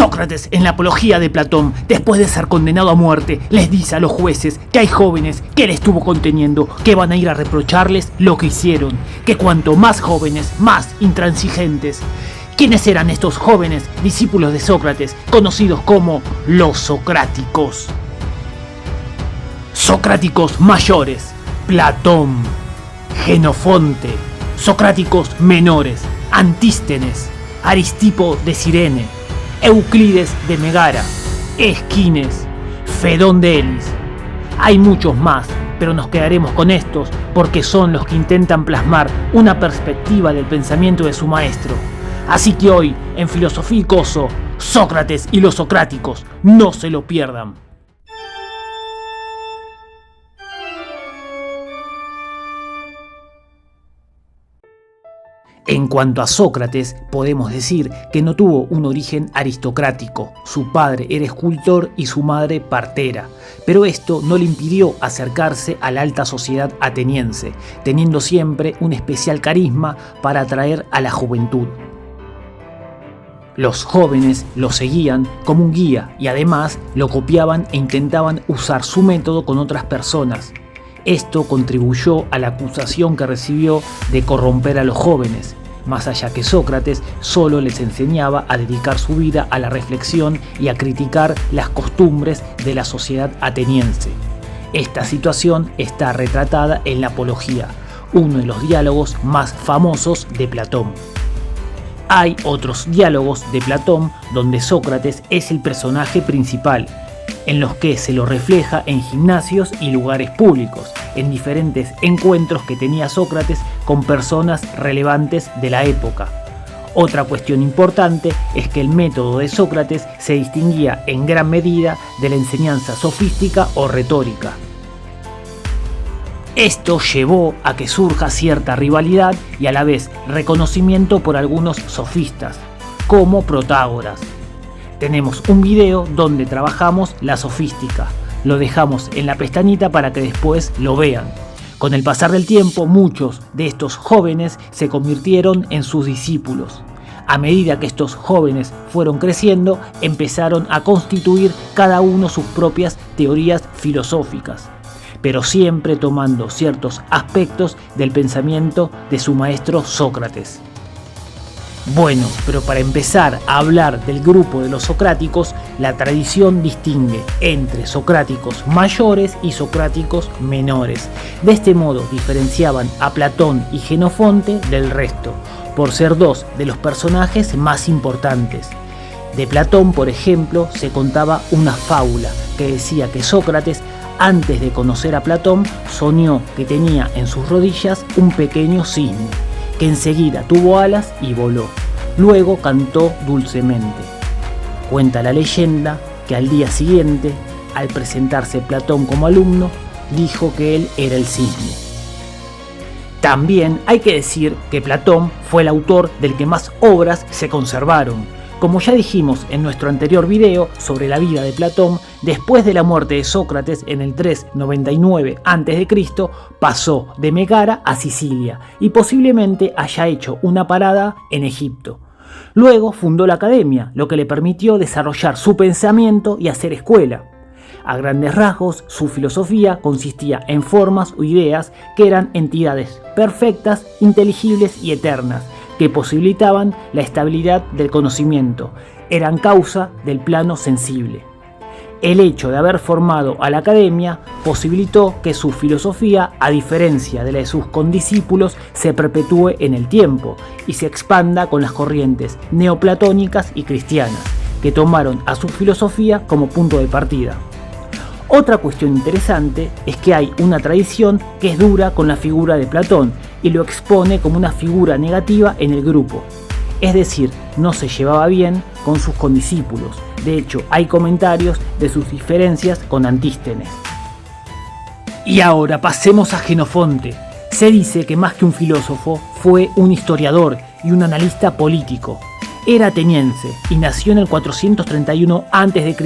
Sócrates, en la Apología de Platón, después de ser condenado a muerte, les dice a los jueces que hay jóvenes que él estuvo conteniendo, que van a ir a reprocharles lo que hicieron, que cuanto más jóvenes, más intransigentes. ¿Quiénes eran estos jóvenes discípulos de Sócrates, conocidos como los socráticos? Socráticos mayores: Platón, Genofonte. Socráticos menores: Antístenes, Aristipo de Cirene, Euclides de Megara, Esquines, Fedón de Elis. Hay muchos más, pero nos quedaremos con estos porque son los que intentan plasmar una perspectiva del pensamiento de su maestro. Así que hoy, en Filosofía y Coso, Sócrates y los socráticos, no se lo pierdan. En cuanto a Sócrates, podemos decir que no tuvo un origen aristocrático. Su padre era escultor y su madre partera, pero esto no le impidió acercarse a la alta sociedad ateniense, teniendo siempre un especial carisma para atraer a la juventud. Los jóvenes lo seguían como un guía y además lo copiaban e intentaban usar su método con otras personas. Esto contribuyó a la acusación que recibió de corromper a los jóvenes, más allá que Sócrates solo les enseñaba a dedicar su vida a la reflexión y a criticar las costumbres de la sociedad ateniense. Esta situación está retratada en la Apología, uno de los diálogos más famosos de Platón. Hay otros diálogos de Platón donde Sócrates es el personaje principal, en los que se lo refleja en gimnasios y lugares públicos, en diferentes encuentros que tenía Sócrates con personas relevantes de la época. Otra cuestión importante es que el método de Sócrates se distinguía en gran medida de la enseñanza sofística o retórica. Esto llevó a que surja cierta rivalidad y a la vez reconocimiento por algunos sofistas, como Protágoras. Tenemos un video donde trabajamos la sofística. Lo dejamos en la pestañita para que después lo vean. Con el pasar del tiempo, muchos de estos jóvenes se convirtieron en sus discípulos. A medida que estos jóvenes fueron creciendo, empezaron a constituir cada uno sus propias teorías filosóficas, pero siempre tomando ciertos aspectos del pensamiento de su maestro Sócrates. Bueno, pero para empezar a hablar del grupo de los socráticos, la tradición distingue entre socráticos mayores y socráticos menores. De este modo diferenciaban a Platón y Genofonte del resto, por ser dos de los personajes más importantes. De Platón, por ejemplo, se contaba una fábula que decía que Sócrates, antes de conocer a Platón, soñó que tenía en sus rodillas un pequeño cisne, que enseguida tuvo alas y voló. Luego cantó dulcemente. Cuenta la leyenda que al día siguiente, al presentarse Platón como alumno, dijo que él era el cisne. También hay que decir que Platón fue el autor del que más obras se conservaron. Como ya dijimos en nuestro anterior video sobre la vida de Platón, después de la muerte de Sócrates en el 399 a.C., pasó de Megara a Sicilia y posiblemente haya hecho una parada en Egipto. Luego fundó la academia, lo que le permitió desarrollar su pensamiento y hacer escuela. A grandes rasgos, su filosofía consistía en formas o ideas que eran entidades perfectas, inteligibles y eternas, que posibilitaban la estabilidad del conocimiento, eran causa del plano sensible. El hecho de haber formado a la academia posibilitó que su filosofía, a diferencia de la de sus condiscípulos, se perpetúe en el tiempo y se expanda con las corrientes neoplatónicas y cristianas, que tomaron a su filosofía como punto de partida. Otra cuestión interesante es que hay una tradición que es dura con la figura de Platón y lo expone como una figura negativa en el grupo. Es decir, no se llevaba bien con sus condiscípulos. De hecho, hay comentarios de sus diferencias con Antístenes. Y ahora pasemos a Genofonte. Se dice que más que un filósofo, fue un historiador y un analista político. Era ateniense y nació en el 431 a.C.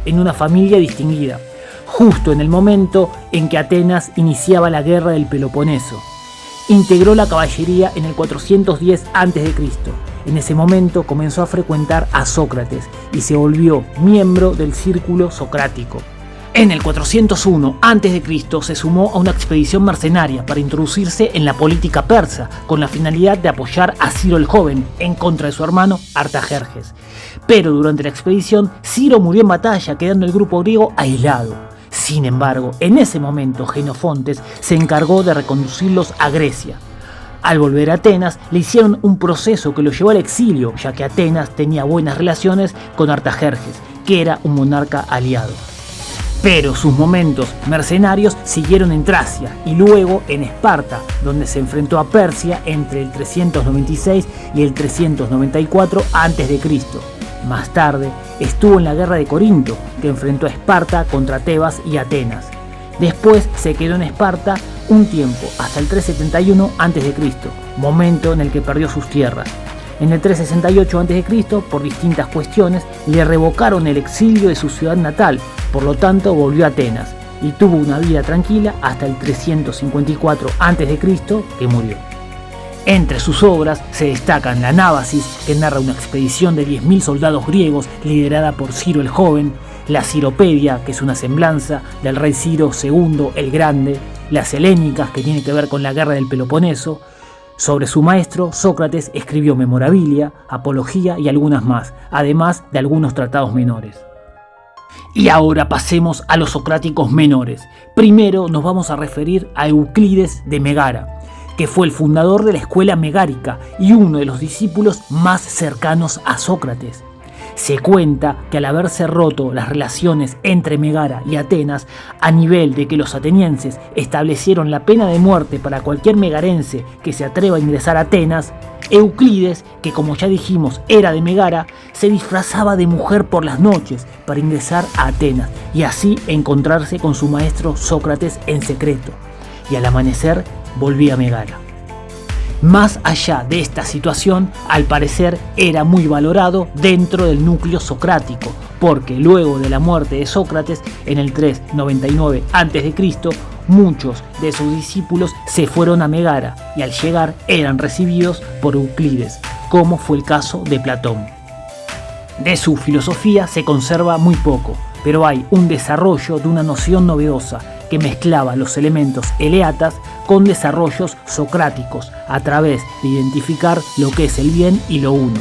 en una familia distinguida, justo en el momento en que Atenas iniciaba la guerra del Peloponeso. Integró la caballería en el 410 a.C. En ese momento comenzó a frecuentar a Sócrates y se volvió miembro del círculo socrático. En el 401 a.C. se sumó a una expedición mercenaria para introducirse en la política persa con la finalidad de apoyar a Ciro el Joven en contra de su hermano Artajerjes. Pero durante la expedición, Ciro murió en batalla, quedando el grupo griego aislado. Sin embargo, en ese momento Jenofontes se encargó de reconducirlos a Grecia. Al volver a Atenas, le hicieron un proceso que lo llevó al exilio, ya que Atenas tenía buenas relaciones con Artajerjes, que era un monarca aliado. Pero sus momentos mercenarios siguieron en Tracia y luego en Esparta, donde se enfrentó a Persia entre el 396 y el 394 a.C. Más tarde estuvo en la guerra de Corinto, que enfrentó a Esparta contra Tebas y Atenas. Después se quedó en Esparta un tiempo, hasta el 371 a.C., momento en el que perdió sus tierras. En el 368 a.C., por distintas cuestiones, le revocaron el exilio de su ciudad natal, por lo tanto volvió a Atenas y tuvo una vida tranquila hasta el 354 a.C., que murió. Entre sus obras se destacan la Nábasis, que narra una expedición de 10.000 soldados griegos liderada por Ciro el Joven, la Ciropedia, que es una semblanza del rey Ciro II el Grande, las Helénicas, que tiene que ver con la guerra del Peloponeso. Sobre su maestro, Sócrates escribió Memorabilia, Apología y algunas más, además de algunos tratados menores. Y ahora pasemos a los socráticos menores. Primero nos vamos a referir a Euclides de Megara, que fue el fundador de la escuela megárica y uno de los discípulos más cercanos a Sócrates. Se cuenta que al haberse roto las relaciones entre Megara y Atenas, a nivel de que los atenienses establecieron la pena de muerte para cualquier megarense que se atreva a ingresar a Atenas, Euclides, que como ya dijimos era de Megara, se disfrazaba de mujer por las noches para ingresar a Atenas y así encontrarse con su maestro Sócrates en secreto, y al amanecer volvía a Megara. Más allá de esta situación, al parecer era muy valorado dentro del núcleo socrático, porque luego de la muerte de Sócrates en el 399 a.C., muchos de sus discípulos se fueron a Megara y al llegar eran recibidos por Euclides, como fue el caso de Platón. De su filosofía se conserva muy poco, pero hay un desarrollo de una noción novedosa que mezclaba los elementos eleatas con desarrollos socráticos a través de identificar lo que es el bien y lo uno.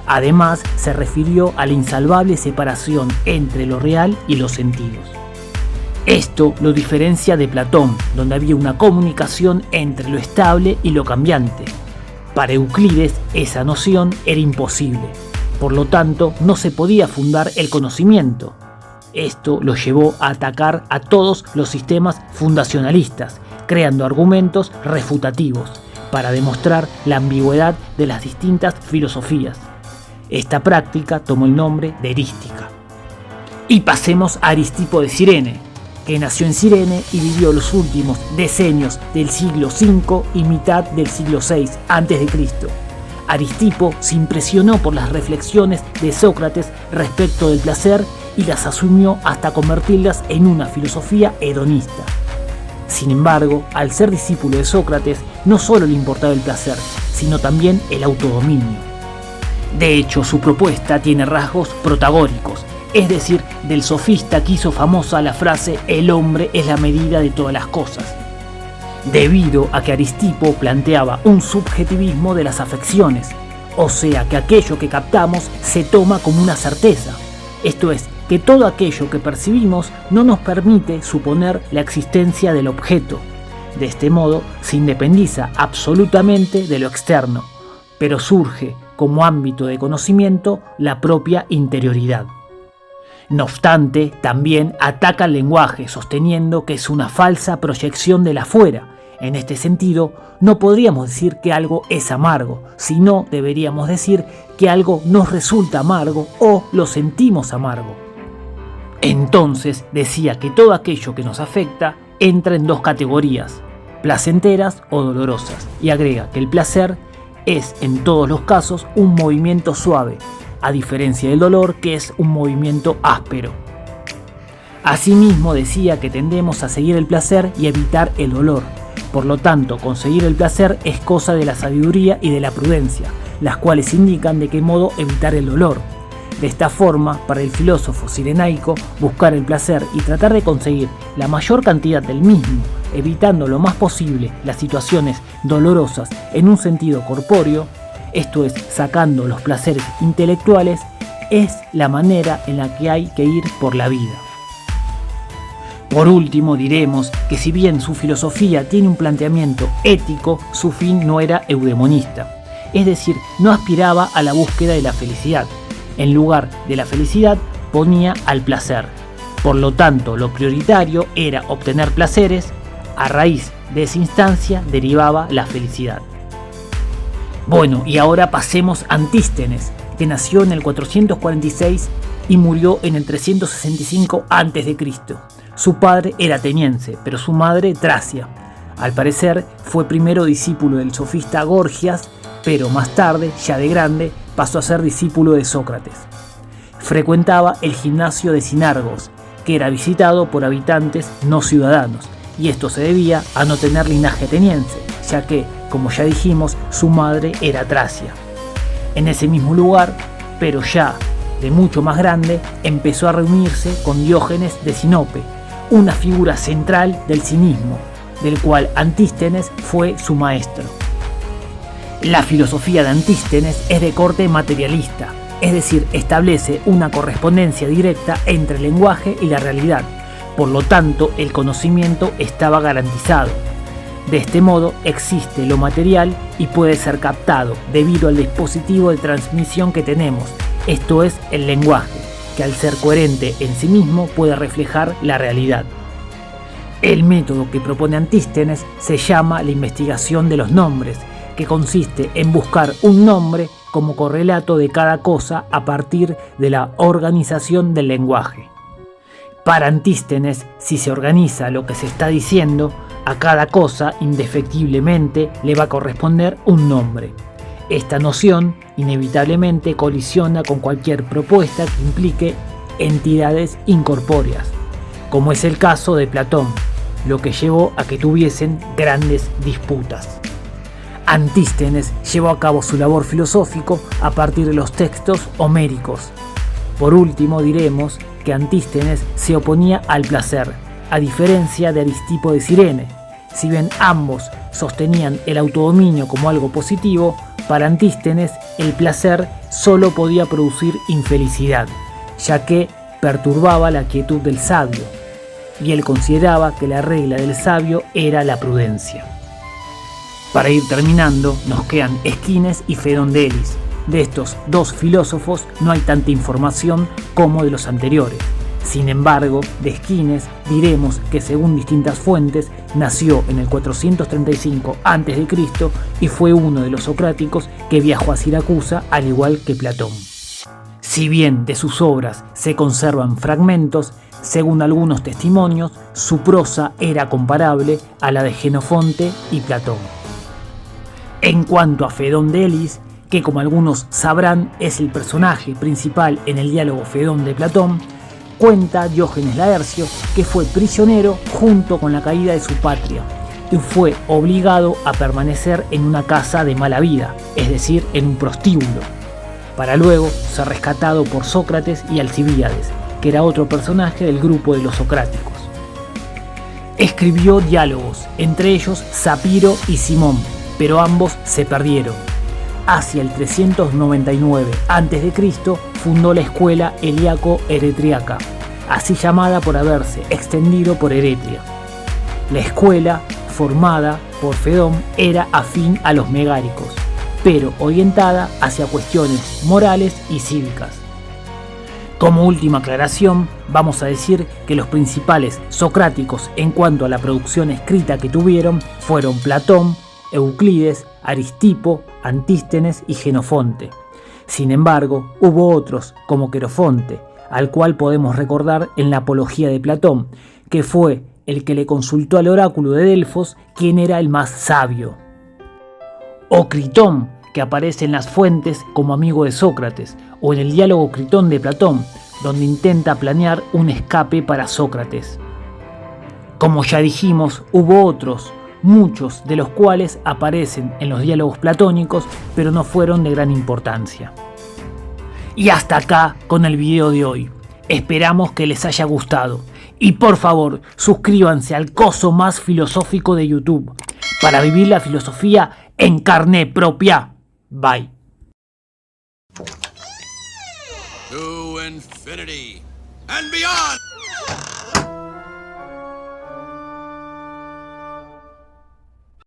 Además, se refirió a la insalvable separación entre lo real y los sentidos. Esto lo diferencia de Platón, donde había una comunicación entre lo estable y lo cambiante. Para Euclides, esa noción era imposible. Por lo tanto, no se podía fundar el conocimiento. Esto lo llevó a atacar a todos los sistemas fundacionalistas, creando argumentos refutativos para demostrar la ambigüedad de las distintas filosofías. Esta práctica tomó el nombre de erística. Y pasemos a Aristipo de Cirene, que nació en Cirene y vivió los últimos decenios del siglo V y mitad del siglo VI a.C. Aristipo se impresionó por las reflexiones de Sócrates respecto del placer y las asumió hasta convertirlas en una filosofía hedonista. Sin embargo, al ser discípulo de Sócrates, no solo le importaba el placer, sino también el autodominio. De hecho, su propuesta tiene rasgos protagóricos, es decir, del sofista que hizo famosa la frase «el hombre es la medida de todas las cosas», debido a que Aristipo planteaba un subjetivismo de las afecciones, o sea que aquello que captamos se toma como una certeza, esto es, que todo aquello que percibimos no nos permite suponer la existencia del objeto. De este modo se independiza absolutamente de lo externo, pero surge como ámbito de conocimiento la propia interioridad. No obstante, también ataca el lenguaje, sosteniendo que es una falsa proyección del afuera. En este sentido, no podríamos decir que algo es amargo, sino deberíamos decir que algo nos resulta amargo o lo sentimos amargo. Entonces decía que todo aquello que nos afecta entra en dos categorías, placenteras o dolorosas, y agrega que el placer es en todos los casos un movimiento suave, a diferencia del dolor que es un movimiento áspero. Asimismo decía que tendemos a seguir el placer y evitar el dolor. Por lo tanto, conseguir el placer es cosa de la sabiduría y de la prudencia, las cuales indican de qué modo evitar el dolor. De esta forma, para el filósofo cirenaico, buscar el placer y tratar de conseguir la mayor cantidad del mismo, evitando lo más posible las situaciones dolorosas en un sentido corpóreo, esto es, sacando los placeres intelectuales, es la manera en la que hay que ir por la vida. Por último, diremos que si bien su filosofía tiene un planteamiento ético, su fin no era eudemonista, es decir, no aspiraba a la búsqueda de la felicidad. En lugar de la felicidad, ponía al placer. Por lo tanto, lo prioritario era obtener placeres, a raíz de esa instancia derivaba la felicidad. Bueno, y ahora pasemos a Antístenes, que nació en el 446 y murió en el 365 a.C. Su padre era ateniense, pero su madre tracia. Al parecer, fue primero discípulo del sofista Gorgias, pero más tarde, ya de grande, pasó a ser discípulo de Sócrates. Frecuentaba el gimnasio de Sinargos, que era visitado por habitantes no ciudadanos, y esto se debía a no tener linaje ateniense, ya que, como ya dijimos, su madre era tracia. En ese mismo lugar, pero ya de mucho más grande, empezó a reunirse con Diógenes de Sinope, una figura central del cinismo, del cual Antístenes fue su maestro. La filosofía de Antístenes es de corte materialista, es decir, establece una correspondencia directa entre el lenguaje y la realidad. Por lo tanto, el conocimiento estaba garantizado. De este modo, existe lo material y puede ser captado debido al dispositivo de transmisión que tenemos, esto es, el lenguaje, que al ser coherente en sí mismo puede reflejar la realidad. El método que propone Antístenes se llama la investigación de los nombres, que consiste en buscar un nombre como correlato de cada cosa a partir de la organización del lenguaje. Para Antístenes, si se organiza lo que se está diciendo, a cada cosa indefectiblemente le va a corresponder un nombre. Esta noción inevitablemente colisiona con cualquier propuesta que implique entidades incorpóreas, como es el caso de Platón, lo que llevó a que tuviesen grandes disputas. Antístenes llevó a cabo su labor filosófico a partir de los textos homéricos. Por último, diremos que Antístenes se oponía al placer, a diferencia de Aristipo de Cirene. Si bien ambos sostenían el autodominio como algo positivo, para Antístenes el placer solo podía producir infelicidad, ya que perturbaba la quietud del sabio, y él consideraba que la regla del sabio era la prudencia. Para ir terminando, nos quedan Esquines y Fedón de Elis. De estos dos filósofos no hay tanta información como de los anteriores. Sin embargo, de Esquines diremos que según distintas fuentes nació en el 435 a.C. y fue uno de los socráticos que viajó a Siracusa al igual que Platón. Si bien de sus obras se conservan fragmentos, según algunos testimonios, su prosa era comparable a la de Jenofonte y Platón. En cuanto a Fedón de Elis, que como algunos sabrán es el personaje principal en el diálogo Fedón de Platón, cuenta Diógenes Laercio que fue prisionero junto con la caída de su patria y fue obligado a permanecer en una casa de mala vida, es decir, en un prostíbulo, para luego ser rescatado por Sócrates y Alcibíades, que era otro personaje del grupo de los socráticos. Escribió diálogos, entre ellos Zapiro y Simón, pero ambos se perdieron. Hacia el 399 a.C. fundó la escuela Eliaco-Eretriaca, así llamada por haberse extendido por Eretria. La escuela, formada por Fedón, era afín a los megáricos, pero orientada hacia cuestiones morales y cívicas. Como última aclaración, vamos a decir que los principales socráticos en cuanto a la producción escrita que tuvieron fueron Platón, Euclides, Aristipo, Antístenes y Jenofonte. Sin embargo, hubo otros como Querofonte, al cual podemos recordar en la Apología de Platón, que fue el que le consultó al oráculo de Delfos quién era el más sabio. O Critón, que aparece en las fuentes como amigo de Sócrates, o en el diálogo Critón de Platón, donde intenta planear un escape para Sócrates. Como ya dijimos, hubo otros, muchos de los cuales aparecen en los diálogos platónicos, pero no fueron de gran importancia. Y hasta acá con el video de hoy. Esperamos que les haya gustado. Y por favor, suscríbanse al coso más filosófico de YouTube para vivir la filosofía en carne propia. Bye. To infinity and beyond!